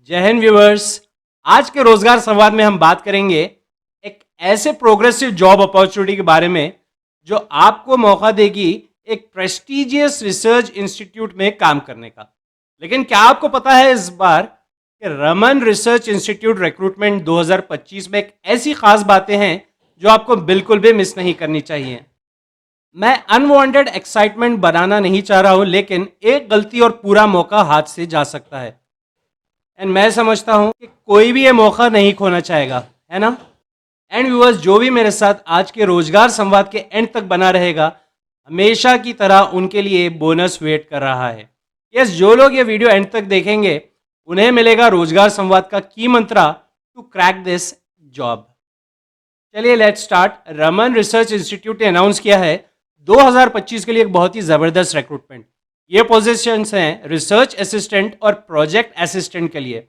जय हिंद व्यूअर्स। आज के रोजगार संवाद में हम बात करेंगे एक ऐसे प्रोग्रेसिव जॉब अपॉर्चुनिटी के बारे में जो आपको मौका देगी एक प्रेस्टिजियस रिसर्च इंस्टीट्यूट में काम करने का। लेकिन क्या आपको पता है इस बार कि रमन रिसर्च इंस्टीट्यूट रिक्रूटमेंट 2025 में एक ऐसी खास बातें हैं जो आपको बिल्कुल भी मिस नहीं करनी चाहिए। मैं अनवांटेड एक्साइटमेंट बनाना नहीं चाह रहा हूं, लेकिन एक गलती और पूरा मौका हाथ से जा सकता है। एंड मैं समझता हूं कि कोई भी ये मौका नहीं खोना चाहेगा, है ना। एंड व्यूअर्स, जो भी मेरे साथ आज के रोजगार संवाद के एंड तक बना रहेगा, हमेशा की तरह उनके लिए बोनस वेट कर रहा है। यस, जो लोग ये वीडियो एंड तक देखेंगे उन्हें मिलेगा रोजगार संवाद का की मंत्रा टू क्रैक दिस जॉब। चलिए let's start. Raman research institute ने अनाउंस किया है 2025 के लिए एक बहुत ही जबरदस्त रिक्रूटमेंट। ये पोजीशंस हैं रिसर्च असिस्टेंट और प्रोजेक्ट असिस्टेंट के लिए।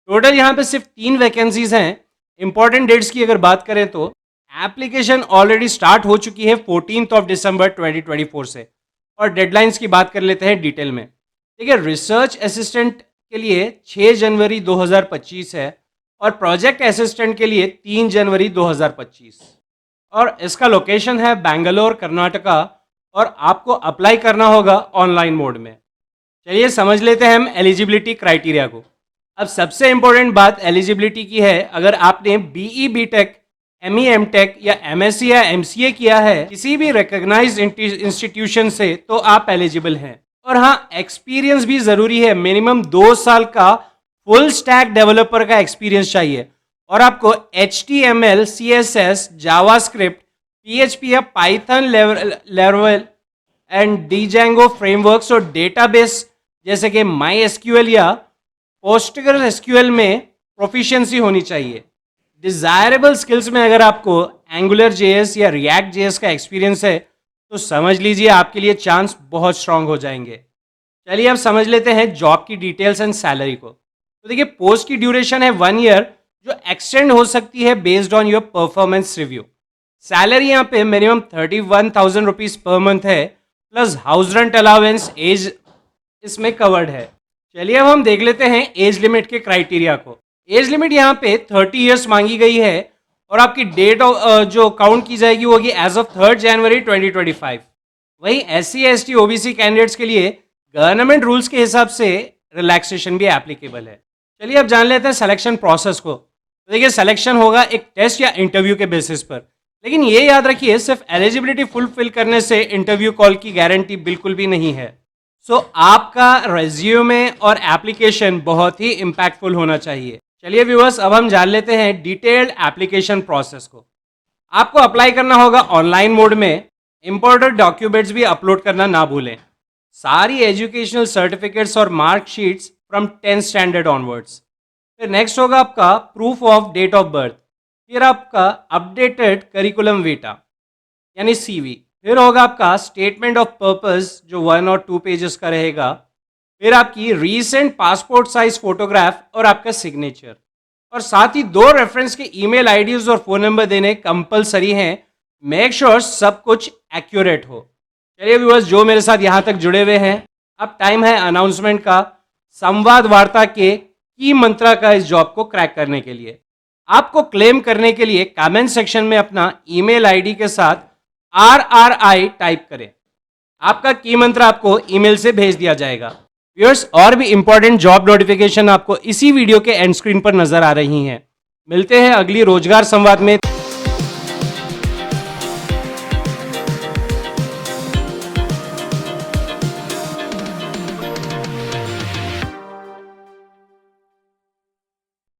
टोटल यहाँ पे सिर्फ 3 वैकेंसीज हैं। इंपॉर्टेंट डेट्स की अगर बात करें तो एप्लीकेशन ऑलरेडी स्टार्ट हो चुकी है 14 दिसंबर 2024 से। और डेडलाइंस की बात कर लेते हैं डिटेल में। ठीक है, रिसर्च असिस्टेंट के लिए 6 जनवरी 2025 है और प्रोजेक्ट असिस्टेंट के लिए 3 जनवरी 2025। और इसका लोकेशन है बेंगलोर, कर्नाटका, और आपको अप्लाई करना होगा ऑनलाइन मोड में। चलिए समझ लेते हैं हम एलिजिबिलिटी क्राइटेरिया को। अब सबसे इंपॉर्टेंट बात एलिजिबिलिटी की है। अगर आपने बीई, बीटेक, एमई, एमटेक या एमएससी या एमसीए किया है किसी भी रिकॉग्नाइज्ड इंस्टीट्यूशन से, तो आप एलिजिबल हैं। और हाँ, एक्सपीरियंस भी जरूरी है। मिनिमम 2 साल का फुल स्टैक डेवलपर का एक्सपीरियंस चाहिए। और आपको HTML, CSS, जावास्क्रिप्ट, PHP या पाइथन लेवल एंड डीजेंगो फ्रेमवर्क्स और डेटाबेस जैसे कि MySQL या PostgreSQL में प्रोफिशिएंसी होनी चाहिए। डिजायरेबल स्किल्स में अगर आपको AngularJS या React.js का एक्सपीरियंस है तो समझ लीजिए आपके लिए चांस बहुत स्ट्रांग हो जाएंगे। चलिए अब समझ लेते हैं जॉब की डिटेल्स एंड सैलरी को। तो देखिए, पोस्ट की ड्यूरेशन है 1 ईयर जो एक्सटेंड हो सकती है based on your performance review. Salary यहाँ पे मिनिमम 31,000 रुपीज पर मंथ है, plus house rent allowance, as इसमें कवर्ड है। चलिए अब हम देख लेते हैं एज लिमिट के क्राइटेरिया को। एज लिमिट यहाँ पे 30 इयर्स मांगी गई है और आपकी डेट जो काउंट की जाएगी वो होगी एज ऑफ 3 जनवरी 2025। वहीं SC, ST, OBC कैंडिडेट्स के लिए गवर्नमेंट रूल्स के हिसाब से रिलैक्सेशन भी एप्लीकेबल है। चलिए अब जान लेते हैं सिलेक्शन प्रोसेस को। तो देखिए, सिलेक्शन होगा एक टेस्ट या इंटरव्यू के बेसिस पर, लेकिन ये याद रखिए सिर्फ एलिजिबिलिटी फुलफिल करने से इंटरव्यू कॉल की गारंटी बिल्कुल भी नहीं है। सो आपका रेज्यूमे और एप्लीकेशन बहुत ही इम्पैक्टफुल होना चाहिए। चलिए व्यूअर्स, अब हम जान लेते हैं डिटेल्ड एप्लीकेशन प्रोसेस को। आपको अप्लाई करना होगा ऑनलाइन मोड में। इंपॉर्टेंट डॉक्यूमेंट्स भी अपलोड करना ना भूलें। सारी एजुकेशनल सर्टिफिकेट्स और marksheets from 10th standard onwards. फिर नेक्स्ट होगा आपका proof of date of birth. फिर आपका अपडेटेड करिकुलम वीटा यानी CV। फिर होगा आपका स्टेटमेंट ऑफ पर्पस जो 1 और 2 पेजेस का रहेगा। फिर आपकी रीसेंट पासपोर्ट साइज फोटोग्राफ और आपका सिग्नेचर। और साथ ही 2 रेफरेंस के ईमेल आईडीज और फोन नंबर देने कंपलसरी हैं। मेक श्योर सब कुछ एक्यूरेट हो। चलिए व्यूअर्स, जो मेरे साथ यहाँ तक जुड़े हुए हैं, अब टाइम है अनाउंसमेंट का, संवाद वार्ता के की मंत्रा का इस जॉब को क्रैक करने के लिए। आपको क्लेम करने के लिए कमेंट सेक्शन में अपना ईमेल आईडी के साथ RRI टाइप करें। आपका की मंत्र आपको ईमेल से भेज दिया जाएगा। व्यूअर्स, और भी इंपॉर्टेंट जॉब नोटिफिकेशन आपको इसी वीडियो के एंड स्क्रीन पर नजर आ रही हैं। मिलते हैं अगली रोजगार संवाद में।